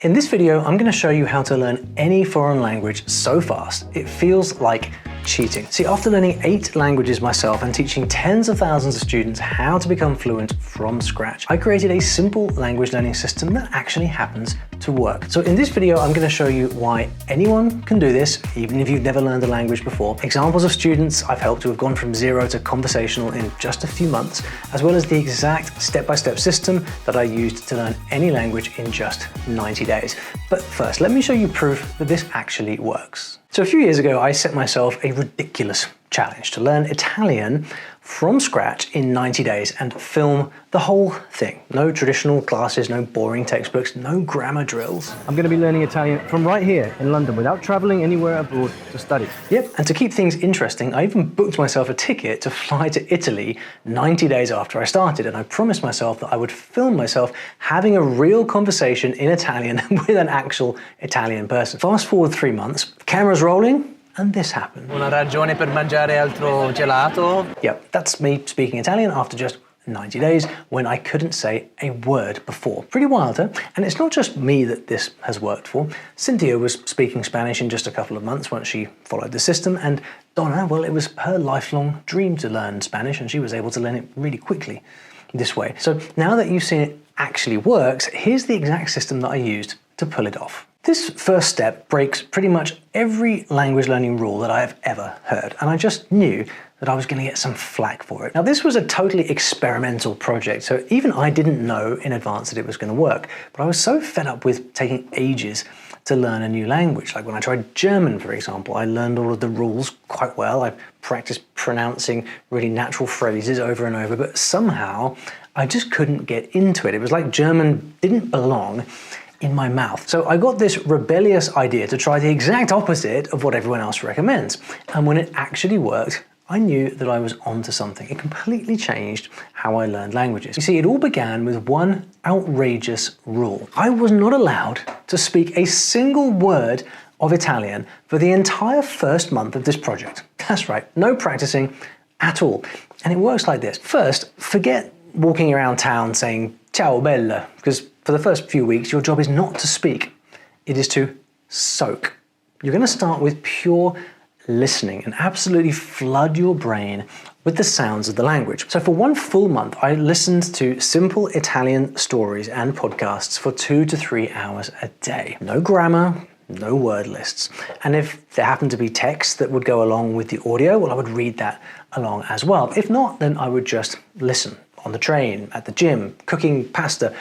In this video, I'm going to show you how to learn any foreign language so fast, it feels like cheating. See, after learning 8 languages myself and teaching tens of thousands of students how to become fluent from scratch, I created a simple language learning system that actually happens to work. So in this video, I'm going to show you why anyone can do this, even if you've never learned a language before, examples of students I've helped who have gone from 0 to conversational in just a few months, as well as the exact step-by-step system that I used to learn any language in just 90 days. But first, let me show you proof that this actually works. So a few years ago, I set myself a ridiculous challenge to learn Italian from scratch in 90 days and film the whole thing. No traditional classes, no boring textbooks, no grammar drills. I'm going to be learning Italian from right here in London without traveling anywhere abroad to study. Yep, and to keep things interesting, I even booked myself a ticket to fly to Italy 90 days after I started, and I promised myself that I would film myself having a real conversation in Italian with an actual Italian person. Fast forward 3 months, cameras rolling, and this happened. Una ragione per mangiare altro gelato. Yep, that's me speaking Italian after just 90 days when I couldn't say a word before. Pretty wild, huh? And it's not just me that this has worked for. Cynthia was speaking Spanish in just a couple of months once she followed the system, and Donna, well, it was her lifelong dream to learn Spanish, and she was able to learn it really quickly this way. So now that you've seen it actually works, here's the exact system that I used to pull it off. This first step breaks pretty much every language learning rule that I have ever heard, and I just knew that I was going to get some flack for it. Now, this was a totally experimental project, so even I didn't know in advance that it was going to work, but I was so fed up with taking ages to learn a new language. Like when I tried German, for example, I learned all of the rules quite well. I practiced pronouncing really natural phrases over and over, but somehow I just couldn't get into it. It was like German didn't belong in my mouth. So I got this rebellious idea to try the exact opposite of what everyone else recommends. And when it actually worked, I knew that I was onto something. It completely changed how I learned languages. You see, it all began with one outrageous rule. I was not allowed to speak a single word of Italian for the entire first month of this project. That's right, no practicing at all. And it works like this. First, forget walking around town saying ciao bella, because for the first few weeks, your job is not to speak, it is to soak. You're going to start with pure listening and absolutely flood your brain with the sounds of the language. So for one full month, I listened to simple Italian stories and podcasts for 2 to 3 hours a day. No grammar, no word lists. And if there happened to be text that would go along with the audio, well, I would read that along as well. If not, then I would just listen on the train, at the gym, cooking pasta,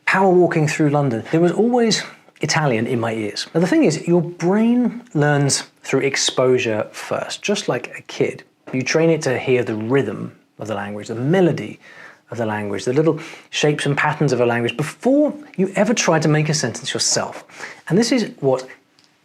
power walking through London. There was always Italian in my ears. Now the thing is, your brain learns through exposure first, just like a kid. You train it to hear the rhythm of the language, the melody of the language, the little shapes and patterns of a language before you ever try to make a sentence yourself. And this is what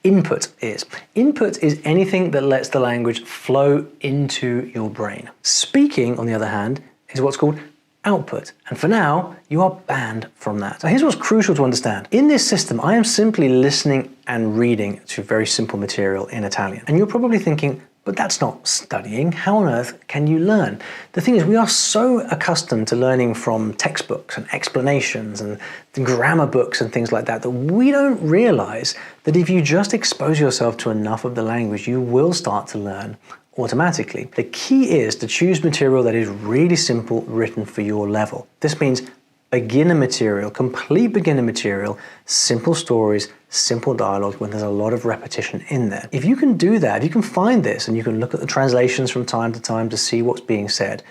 input is. Input is anything that lets the language flow into your brain. Speaking, on the other hand, is what's called output. And for now, you are banned from that. So here's what's crucial to understand. In this system, I am simply listening and reading to very simple material in Italian. And you're probably thinking, but that's not studying. How on earth can you learn? The thing is, we are so accustomed to learning from textbooks and explanations and grammar books and things like that, that we don't realize that if you just expose yourself to enough of the language, you will start to learn automatically. The key is to choose material that is really simple, written for your level. This means beginner material, complete beginner material, simple stories, simple dialogue when there's a lot of repetition in there. If you can do that, if you can find this and you can look at the translations from time to time to see what's being said,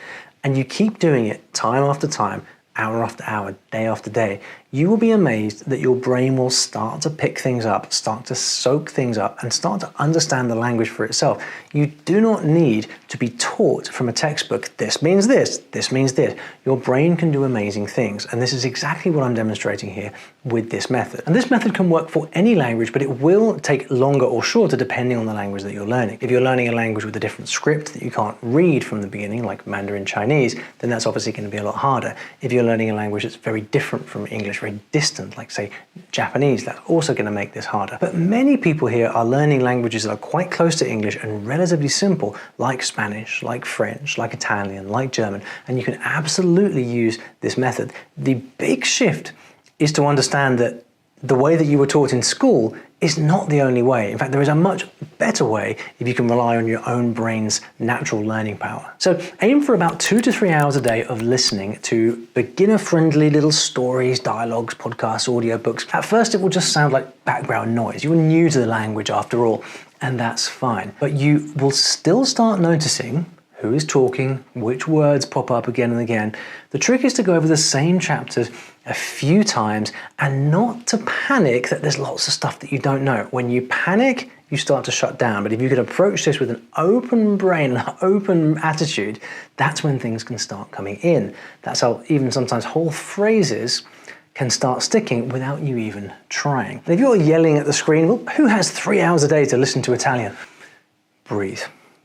and you keep doing it time after time, hour after hour, day after day, you will be amazed that your brain will start to pick things up, start to soak things up, and start to understand the language for itself. You do not need to be taught from a textbook, this means this means this. Your brain can do amazing things, and this is exactly what I'm demonstrating here with this method. And this method can work for any language, but it will take longer or shorter depending on the language that you're learning. If you're learning a language with a different script that you can't read from the beginning, like Mandarin Chinese, then that's obviously going to be a lot harder. If you're learning a language that's very different from English, very distant, like say Japanese, that's also going to make this harder. But many people here are learning languages that are quite close to English and relatively simple, like Spanish, like French, like Italian, like German, and you can absolutely use this method. The big shift is to understand that the way that you were taught in school is not the only way. In fact, there is a much better way if you can rely on your own brain's natural learning power. So aim for about 2 to 3 hours a day of listening to beginner-friendly little stories, dialogues, podcasts, audiobooks. At first, it will just sound like background noise. You are new to the language after all, and that's fine. But you will still start noticing who is talking, which words pop up again and again. The trick is to go over the same chapters a few times and not to panic that there's lots of stuff that you don't know. When you panic, you start to shut down. But if you can approach this with an open brain, an open attitude, that's when things can start coming in. That's how even sometimes whole phrases can start sticking without you even trying. And if you're yelling at the screen, well, who has 3 hours a day to listen to Italian? Breathe.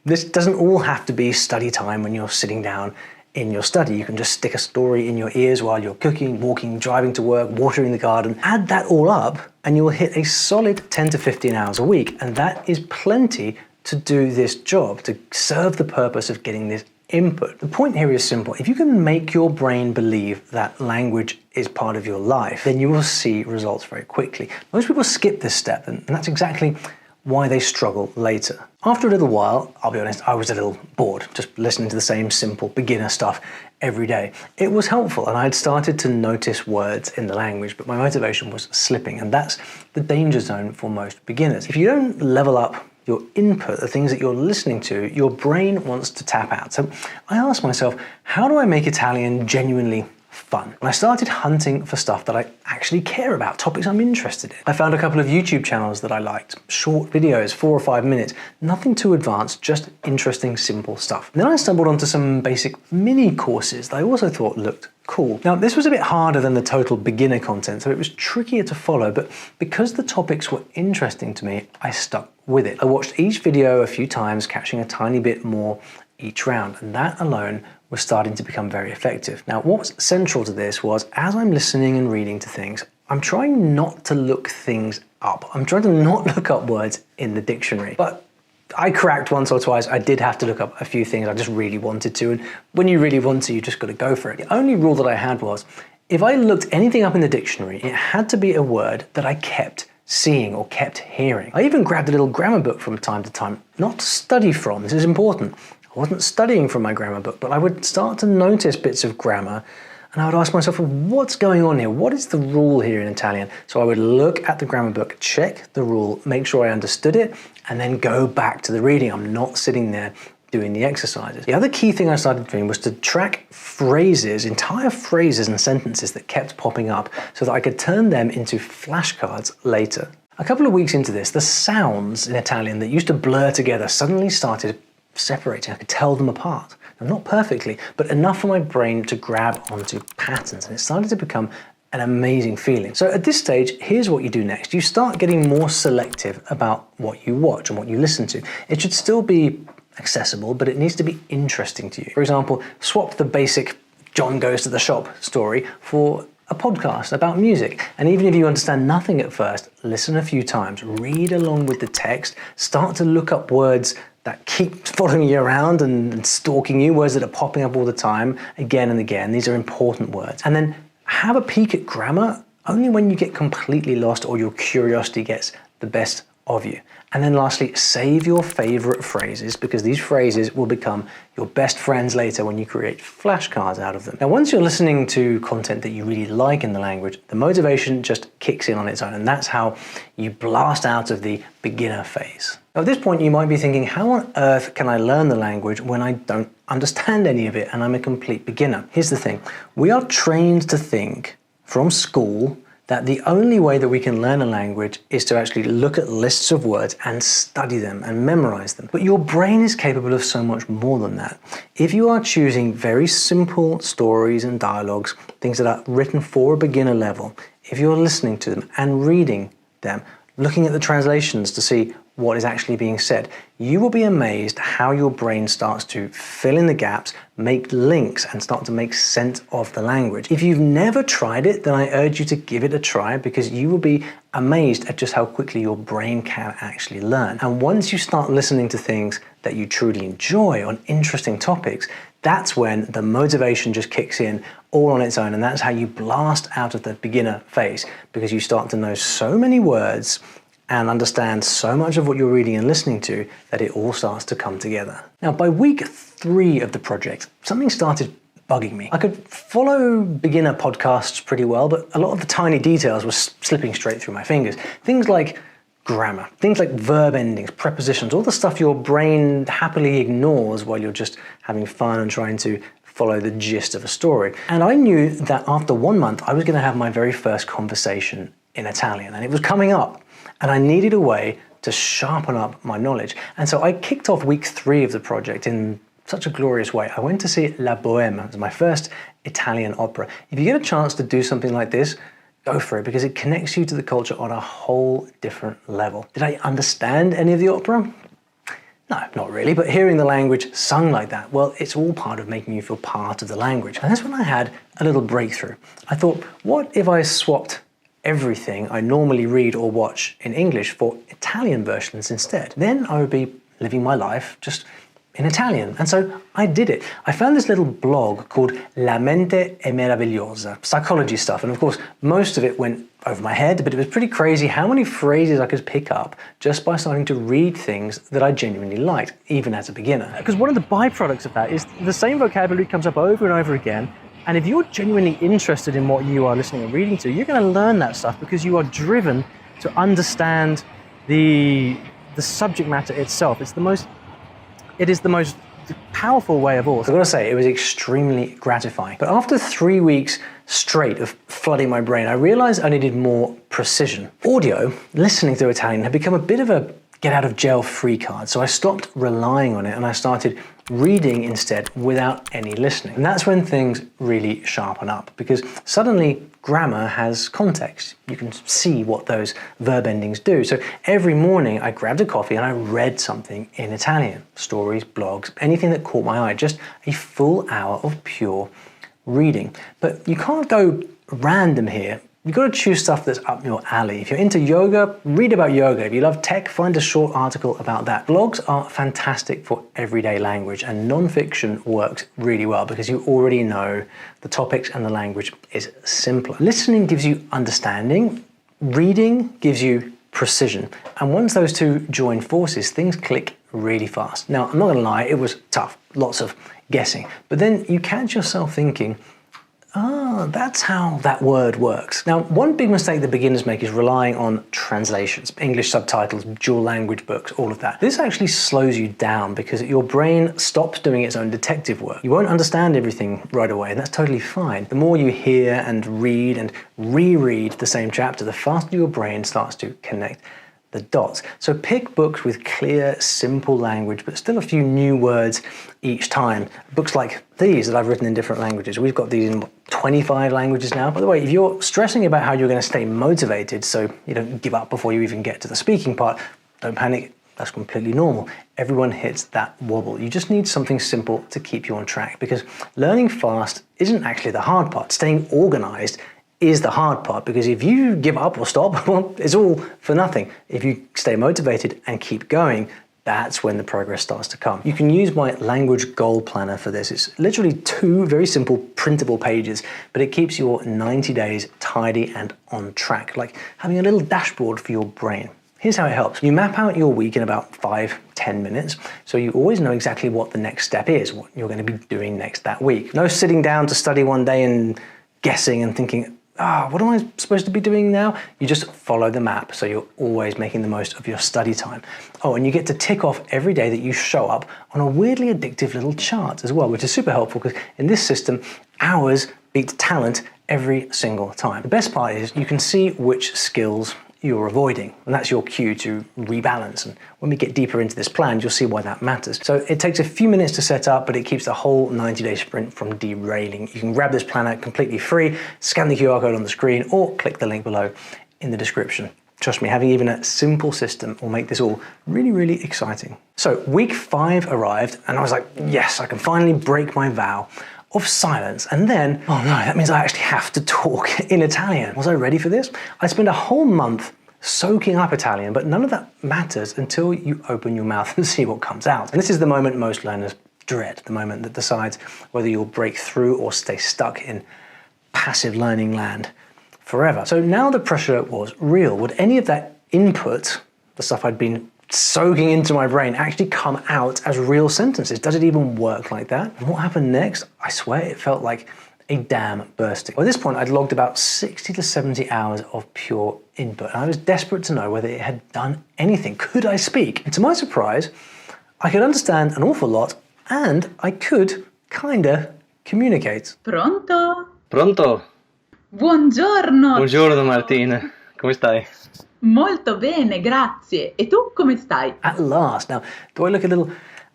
This doesn't all have to be study time when you're sitting down in your study. You can just stick a story in your ears while you're cooking, walking, driving to work, watering the garden. Add that all up and you'll hit a solid 10 to 15 hours a week. And that is plenty to do this job, to serve the purpose of getting this input. The point here is simple. If you can make your brain believe that language is part of your life, then you will see results very quickly. Most people skip this step, and that's exactly why they struggle later. After a little while, I'll be honest, I was a little bored, just listening to the same simple beginner stuff every day. It was helpful, and I had started to notice words in the language, but my motivation was slipping, and that's the danger zone for most beginners. If you don't level up your input, the things that you're listening to, your brain wants to tap out. So I asked myself, how do I make Italian genuinely fun? And I started hunting for stuff that I actually care about, topics I'm interested in. I found a couple of YouTube channels that I liked, short videos, 4 or 5 minutes, nothing too advanced, just interesting, simple stuff. And then I stumbled onto some basic mini courses that I also thought looked cool. Now, this was a bit harder than the total beginner content, so it was trickier to follow, but because the topics were interesting to me, I stuck with it. I watched each video a few times, catching a tiny bit more each round, and that alone was starting to become very effective. Now, what was central to this was, as I'm listening and reading to things, I'm trying not to look things up. I'm trying to not look up words in the dictionary. But I cracked once or twice. I did have to look up a few things I just really wanted to, and when you really want to, you just got to go for it. The only rule that I had was, if I looked anything up in the dictionary, it had to be a word that I kept seeing or kept hearing. I even grabbed a little grammar book from time to time, not to study from, this is important. I wasn't studying from my grammar book, but I would start to notice bits of grammar and I would ask myself, what's going on here? What is the rule here in Italian? So I would look at the grammar book, check the rule, make sure I understood it, and then go back to the reading. I'm not sitting there doing the exercises. The other key thing I started doing was to track phrases, entire phrases and sentences that kept popping up so that I could turn them into flashcards later. A couple of weeks into this, the sounds in Italian that used to blur together suddenly started separating. I could tell them apart. Now, not perfectly, but enough for my brain to grab onto patterns, and it started to become an amazing feeling. So at this stage, here's what you do next. You start getting more selective about what you watch and what you listen to. It should still be accessible, but it needs to be interesting to you. For example, swap the basic John goes to the shop story for a podcast about music. And even if you understand nothing at first, listen a few times, read along with the text, start to look up words that keep following you around and stalking you, words that are popping up all the time, again and again. These are important words. And then have a peek at grammar only when you get completely lost or your curiosity gets the best of you. And then lastly, save your favorite phrases, because these phrases will become your best friends later when you create flashcards out of them. Now, once you're listening to content that you really like in the language, the motivation just kicks in on its own, and that's how you blast out of the beginner phase. Now, at this point, you might be thinking, how on earth can I learn the language when I don't understand any of it and I'm a complete beginner? Here's the thing. We are trained to think from school that the only way that we can learn a language is to actually look at lists of words and study them and memorize them. But your brain is capable of so much more than that. If you are choosing very simple stories and dialogues, things that are written for a beginner level, if you're listening to them and reading them, looking at the translations to see what is actually being said, you will be amazed how your brain starts to fill in the gaps, make links, and start to make sense of the language. If you've never tried it, then I urge you to give it a try, because you will be amazed at just how quickly your brain can actually learn. And once you start listening to things that you truly enjoy on interesting topics, that's when the motivation just kicks in all on its own, and that's how you blast out of the beginner phase, because you start to know so many words and understand so much of what you're reading and listening to that it all starts to come together. Now, by week 3 of the project, something started bugging me. I could follow beginner podcasts pretty well, but a lot of the tiny details were slipping straight through my fingers. Things like grammar, things like verb endings, prepositions, all the stuff your brain happily ignores while you're just having fun and trying to follow the gist of a story. And I knew that after 1 month, I was going to have my very first conversation in Italian, and it was coming up. And I needed a way to sharpen up my knowledge. And so I kicked off week 3 of the project in such a glorious way. I went to see La Bohème. It was my first Italian opera. If you get a chance to do something like this, go for it, because it connects you to the culture on a whole different level. Did I understand any of the opera? No, not really, but hearing the language sung like that, well, it's all part of making you feel part of the language. And that's when I had a little breakthrough. I thought, what if I swapped everything I normally read or watch in English for Italian versions instead? Then I would be living my life just in Italian. And so I did it. I found this little blog called La Mente è Meravigliosa, psychology stuff. And of course, most of it went over my head, but it was pretty crazy how many phrases I could pick up just by starting to read things that I genuinely liked, even as a beginner. Because one of the byproducts of that is the same vocabulary comes up over and over again. And if you're genuinely interested in what you are listening and reading to, you're going to learn that stuff because you are driven to understand the subject matter itself. It is the most powerful way of all. I've got to say, it was extremely gratifying. But after 3 weeks straight of flooding my brain, I realized I needed more precision. Audio, listening to Italian, had become a bit of a get out of jail free card. So I stopped relying on it and I started reading instead without any listening. And that's when things really sharpen up, because suddenly grammar has context. You can see what those verb endings do. So every morning I grabbed a coffee and I read something in Italian. Stories, blogs, anything that caught my eye. Just a full hour of pure reading. But you can't go random here. You've got to choose stuff that's up your alley. If you're into yoga, read about yoga. If you love tech, find a short article about that. Blogs are fantastic for everyday language, and non-fiction works really well because you already know the topics and the language is simpler. Listening gives you understanding. Reading gives you precision. And once those two join forces, things click really fast. Now, I'm not going to lie, it was tough. Lots of guessing. But then you catch yourself thinking, that's how that word works. Now, one big mistake that beginners make is relying on translations, English subtitles, dual language books, all of that. This actually slows you down because your brain stops doing its own detective work. You won't understand everything right away, and that's totally fine. The more you hear and read and reread the same chapter, the faster your brain starts to connect the dots. So pick books with clear, simple language, but still a few new words each time. Books like these that I've written in different languages. We've got these in 25 languages now. By the way, if you're stressing about how you're going to stay motivated so you don't give up before you even get to the speaking part, don't panic. That's completely normal. Everyone hits that wobble. You just need something simple to keep you on track, because learning fast isn't actually the hard part. Staying organized is the hard part, because if you give up or stop, well, it's all for nothing. If you stay motivated and keep going, that's when the progress starts to come. You can use my language goal planner for this. It's literally 2 very simple printable pages, but it keeps your 90 days tidy and on track, like having a little dashboard for your brain. Here's how it helps. You map out your week in about 5-10 minutes, so you always know exactly what the next step is, what you're going to be doing next that week. No sitting down to study one day and guessing and thinking, what am I supposed to be doing now? You just follow the map, so you're always making the most of your study time. Oh, and you get to tick off every day that you show up on a weirdly addictive little chart as well, which is super helpful because in this system, hours beat talent every single time. The best part is you can see which skills you're avoiding, and that's your cue to rebalance. And when we get deeper into this plan, you'll see why that matters. So it takes a few minutes to set up, but it keeps the whole 90-day sprint from derailing. You can grab this planner completely free, scan the QR code on the screen, or click the link below in the description. Trust me, having even a simple system will make this all really, really exciting. So week 5 arrived and I was like, yes, I can finally break my vow of silence. And then, oh no, that means I actually have to talk in Italian. Was I ready for this? I spent a whole month soaking up Italian, but none of that matters until you open your mouth and see what comes out. And this is the moment most learners dread, the moment that decides whether you'll break through or stay stuck in passive learning land forever. So now the pressure was real. Would any of that input, the stuff I'd been soaking into my brain, actually come out as real sentences? Does it even work like that? And what happened next? I swear it felt like a dam bursting. By this point, I'd logged about 60 to 70 hours of pure input, and I was desperate to know whether it had done anything. Could I speak? And to my surprise, I could understand an awful lot, and I could kinda communicate. Pronto? Pronto? Buongiorno! Buongiorno Martina, come stai? Molto bene, grazie. E tu come stai? At last. Now, do I look a little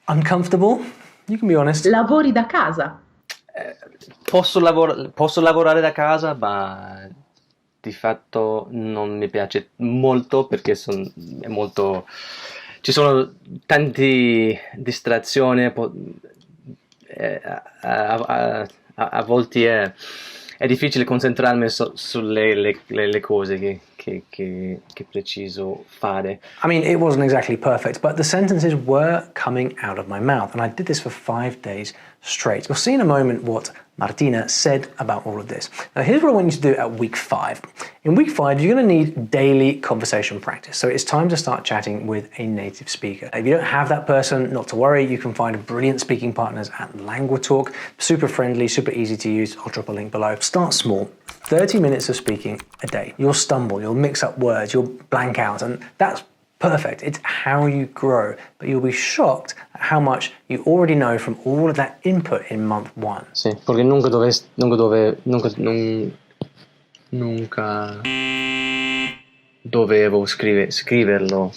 uncomfortable? You can be honest. Lavori da casa? Posso lavorare da casa, ma di fatto non mi piace molto perché ci sono tante distrazioni, a volte è difficile concentrarmi sulle le cose che preciso fare. I mean, it wasn't exactly perfect, but the sentences were coming out of my mouth, and I did this for 5 days straight. You'll see in a moment what Martina said about all of this. Now, here's what I want you to do at week 5. In week 5, you're going to need daily conversation practice. So it's time to start chatting with a native speaker. If you don't have that person, not to worry. You can find brilliant speaking partners at LanguageTalk. Super friendly, super easy to use. I'll drop a link below. Start small. 30 minutes of speaking a day. You'll stumble, you'll mix up words, you'll blank out, and that's perfect. It's how you grow, but you'll be shocked at how much you already know from all of that input in month 1. Sì, perché nunca dovevo scriverlo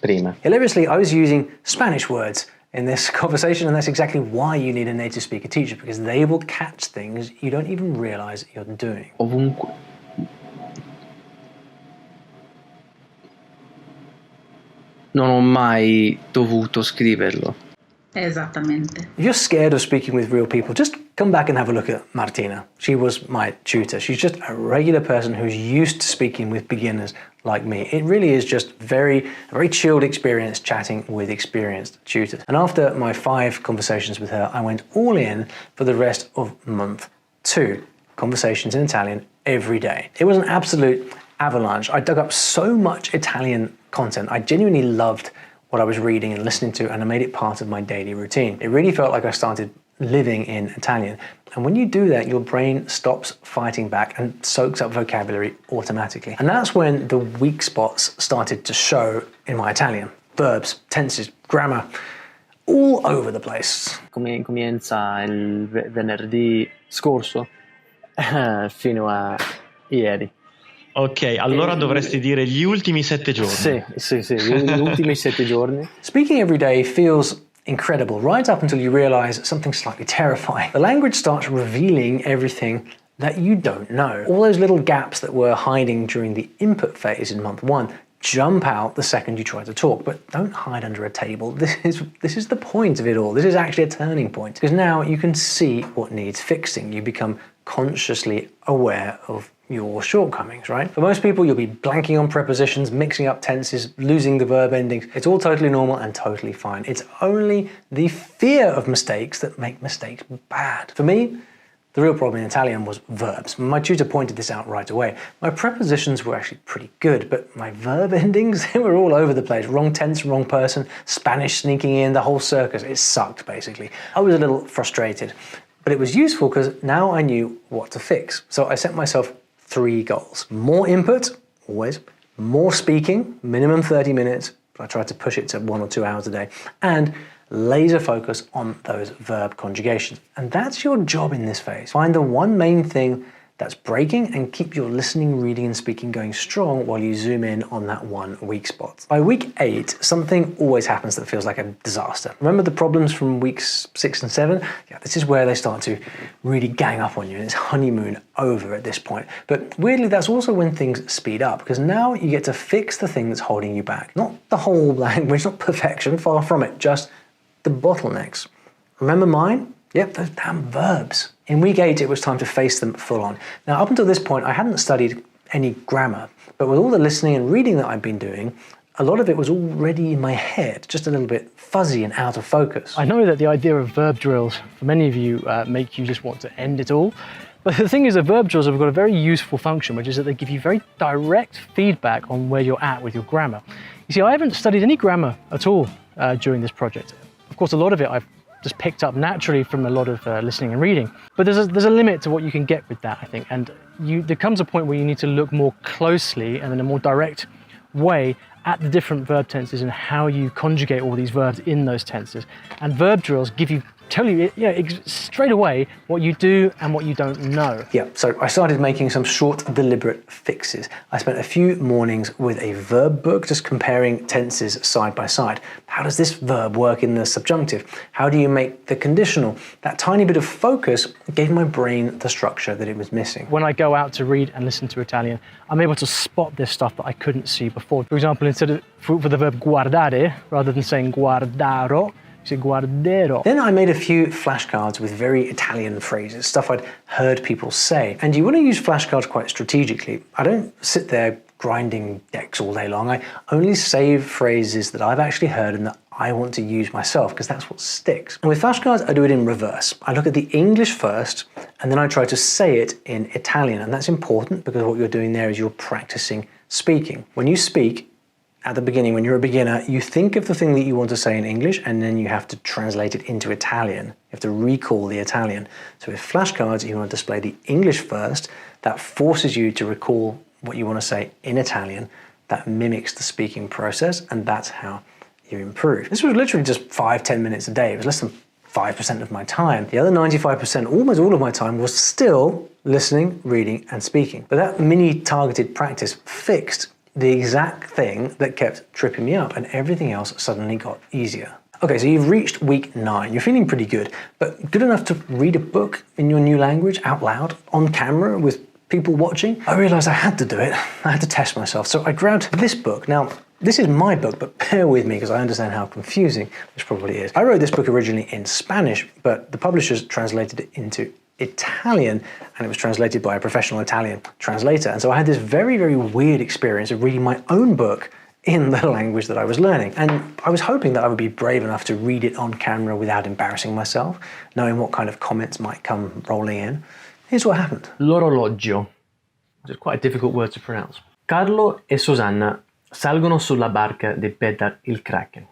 prima. Hilariously, I was using Spanish words in this conversation, and that's exactly why you need a native speaker teacher, because they will catch things you don't even realize you're doing. Ovunque. Non ho mai dovuto scriverlo. Esattamente. If you're scared of speaking with real people, just come back and have a look at Martina. She was my tutor. She's just a regular person who's used to speaking with beginners like me. It really is just a very chilled experience chatting with experienced tutors. And after my 5 conversations with her, I went all in for the rest of month 2. Conversations in Italian every day. It was an absolute avalanche. I dug up so much Italian content. I genuinely loved what I was reading and listening to, and I made it part of my daily routine. It really felt like I started living in Italian. And when you do that, your brain stops fighting back and soaks up vocabulary automatically. And that's when the weak spots started to show in my Italian. Verbs, tenses, grammar, all over the place. Comienza il venerdì scorso fino a ieri. Ok, allora dovresti dire gli ultimi 7 giorni. Sì, gli ultimi 7 giorni. Speaking every day feels incredible, right up until you realize something slightly terrifying. The language starts revealing everything that you don't know. All those little gaps that were hiding during the input phase in month 1 jump out the second you try to talk, but don't hide under a table. This is the point of it all. This is actually a turning point, because now you can see what needs fixing. You become consciously aware of your shortcomings, right? For most people, you'll be blanking on prepositions, mixing up tenses, losing the verb endings. It's all totally normal and totally fine. It's only the fear of mistakes that make mistakes bad. For me, the real problem in Italian was verbs. My tutor pointed this out right away. My prepositions were actually pretty good, but my verb endings, they were all over the place. Wrong tense, wrong person, Spanish sneaking in, the whole circus. It sucked, basically. I was a little frustrated, but it was useful because now I knew what to fix. So I set myself 3 goals. More input, always. More speaking, minimum 30 minutes. But I tried to push it to 1 or 2 hours a day. And laser focus on those verb conjugations. And that's your job in this phase. Find the one main thing that's breaking and keep your listening, reading, and speaking going strong while you zoom in on that one weak spot. By week 8, something always happens that feels like a disaster. Remember the problems from weeks 6 and 7? Yeah, this is where they start to really gang up on you, and it's honeymoon over at this point. But weirdly, that's also when things speed up, because now you get to fix the thing that's holding you back. Not the whole language, not perfection, far from it, just the bottlenecks. Remember mine? Yep, those damn verbs. In week 8, it was time to face them full on. Now, up until this point, I hadn't studied any grammar, but with all the listening and reading that I'd been doing, a lot of it was already in my head, just a little bit fuzzy and out of focus. I know that the idea of verb drills, for many of you, make you just want to end it all. But the thing is that verb drills have got a very useful function, which is that they give you very direct feedback on where you're at with your grammar. You see, I haven't studied any grammar at all during this project. Of course, a lot of it I've just picked up naturally from a lot of listening and reading. But there's a limit to what you can get with that, I think. And there comes a point where you need to look more closely and in a more direct way at the different verb tenses and how you conjugate all these verbs in those tenses. And verb drills tell you straight away what you do and what you don't know. Yeah, so I started making some short, deliberate fixes. I spent a few mornings with a verb book, just comparing tenses side by side. How does this verb work in the subjunctive? How do you make the conditional? That tiny bit of focus gave my brain the structure that it was missing. When I go out to read and listen to Italian, I'm able to spot this stuff that I couldn't see before. For example, instead of for the verb guardare, rather than saying guardaro, guardero. Then I made a few flashcards with very Italian phrases, stuff I'd heard people say. And you want to use flashcards quite strategically. I don't sit there grinding decks all day long. I only save phrases that I've actually heard and that I want to use myself, because that's what sticks. And with flashcards, I do it in reverse. I look at the English first, and then I try to say it in Italian. And that's important because what you're doing there is you're practicing speaking. When you speak, at the beginning, when you're a beginner, you think of the thing that you want to say in English, and then you have to translate it into Italian. You have to recall the Italian. So with flashcards, you want to display the English first. That forces you to recall what you want to say in Italian. That mimics the speaking process, and that's how you improve. This was literally just 5-10 minutes a day. It was less than 5% of my time. The other 95%, almost all of my time, was still listening, reading, and speaking. But that mini targeted practice fixed the exact thing that kept tripping me up, and everything else suddenly got easier. Okay, so you've reached week 9. You're feeling pretty good, but good enough to read a book in your new language out loud, on camera, with people watching? I realized I had to do it. I had to test myself. So I grabbed this book. Now, this is my book, but bear with me because I understand how confusing this probably is. I wrote this book originally in Spanish, but the publishers translated it into Italian, and it was translated by a professional Italian translator. And so I had this very, very weird experience of reading my own book in the language that I was learning. And I was hoping that I would be brave enough to read it on camera without embarrassing myself, knowing what kind of comments might come rolling in. Here's what happened. L'orologio, which is quite a difficult word to pronounce. Carlo e Susanna salgono sulla barca di Peter il Kraken.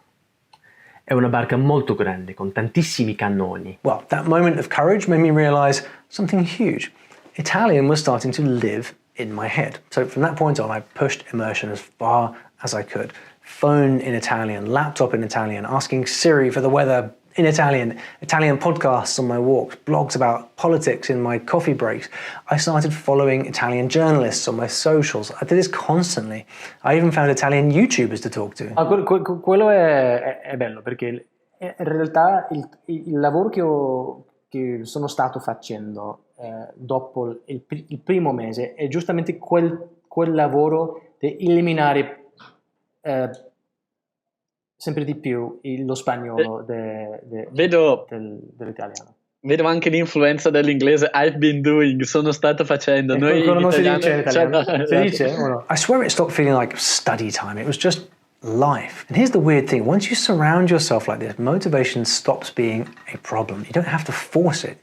È una barca molto grande, con tantissimi cannoni. Well, that moment of courage made me realize something huge. Italian was starting to live in my head. So from that point on, I pushed immersion as far as I could. Phone in Italian, laptop in Italian, asking Siri for the weather in Italian, Italian podcasts on my walks, blogs about politics in my coffee breaks. I started following Italian journalists on my socials. I did this constantly. I even found Italian YouTubers to talk to. Quello è bello, perché in realtà il lavoro che sono stato facendo dopo il primo mese è giustamente quel lavoro di eliminare sempre di più lo spagnolo dell'italiano. Vedo anche l'influenza dell'inglese I've been doing, sono stato facendo. Noi non si dice in italiano. Si Esatto. dice o no? I swear it stopped feeling like study time. It was just life. And here's the weird thing. Once you surround yourself like this, motivation stops being a problem. You don't have to force it.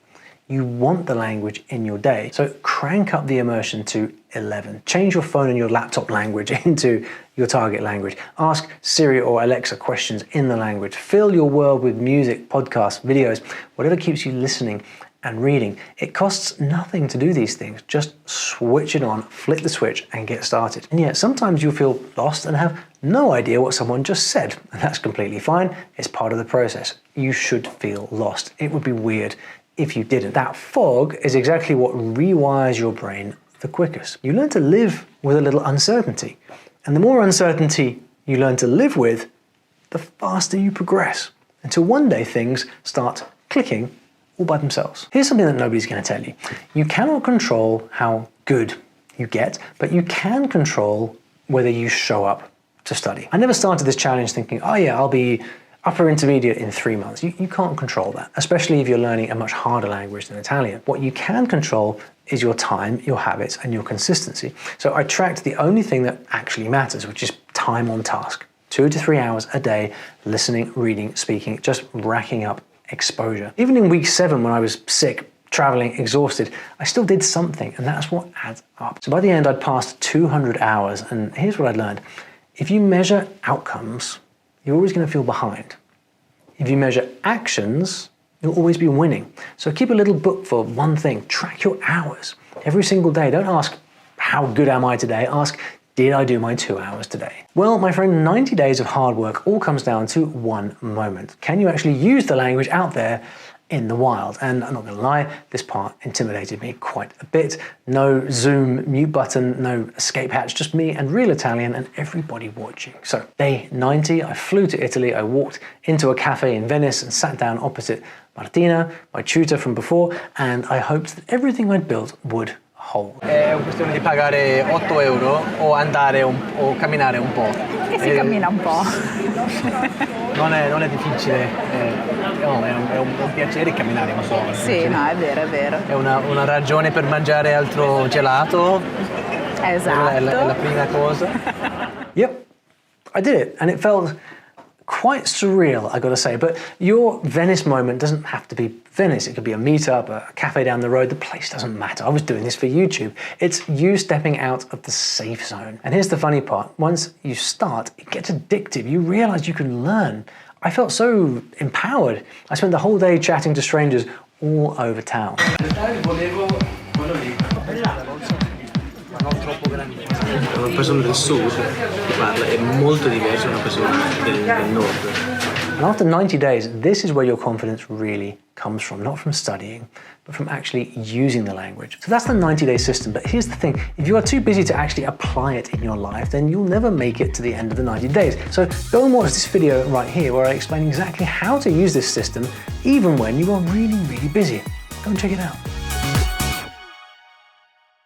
You want the language in your day. So crank up the immersion to 11. Change your phone and your laptop language into your target language. Ask Siri or Alexa questions in the language. Fill your world with music, podcasts, videos, whatever keeps you listening and reading. It costs nothing to do these things. Just switch it on, flip the switch, and get started. And yet sometimes you'll feel lost and have no idea what someone just said. And that's completely fine. It's part of the process. You should feel lost. It would be weird if you didn't. That fog is exactly what rewires your brain the quickest. You learn to live with a little uncertainty. And the more uncertainty you learn to live with, the faster you progress. Until one day things start clicking all by themselves. Here's something that nobody's going to tell you. You cannot control how good you get, but you can control whether you show up to study. I never started this challenge thinking, oh yeah, I'll be upper intermediate in 3 months. You can't control that, especially if you're learning a much harder language than Italian. What you can control is your time, your habits, and your consistency. So I tracked the only thing that actually matters, which is time on task. 2 to 3 hours a day, listening, reading, speaking, just racking up exposure. Even in week 7, when I was sick, traveling, exhausted, I still did something, and that's what adds up. So by the end, I'd passed 200 hours, and here's what I learned. If you measure outcomes, you're always going to feel behind. If you measure actions, you'll always be winning. So keep a little book for one thing. Track your hours every single day. Don't ask, how good am I today? Ask, did I do my 2 hours today? Well, my friend, 90 days of hard work all comes down to one moment. Can you actually use the language out there in the wild? And I'm not going to lie, this part intimidated me quite a bit. No Zoom mute button, no escape hatch, just me and real Italian and everybody watching. So day 90, I flew to Italy. I walked into a cafe in Venice and sat down opposite Martina, my tutor from before, and I hoped that everything I'd built would hold. È questione di pagare 8 euro o andare o camminare un po'. Che si cammina un po'. Non è difficile, è un piacere camminare un po'. Sì, no, è vero, è vero. È una ragione per mangiare altro gelato. Esatto. È la prima cosa. Yep, I did it, and it felt quite surreal, I gotta say. But your Venice moment doesn't have to be Venice. It could be a meetup, a cafe down the road. The place doesn't matter. I was doing this for YouTube. It's you stepping out of the safe zone. And here's the funny part. Once you start, it gets addictive. You realize you can learn. I felt so empowered. I spent the whole day chatting to strangers all over town. Una persona del sud che parla è molto diversa da una persona del nord. And after 90 days, this is where your confidence really comes from, not from studying, but from actually using the language. So that's the 90-day system. But here's the thing, if you are too busy to actually apply it in your life, then you'll never make it to the end of the 90 days. So go and watch this video right here where I explain exactly how to use this system, even when you are really, really busy. Go and check it out.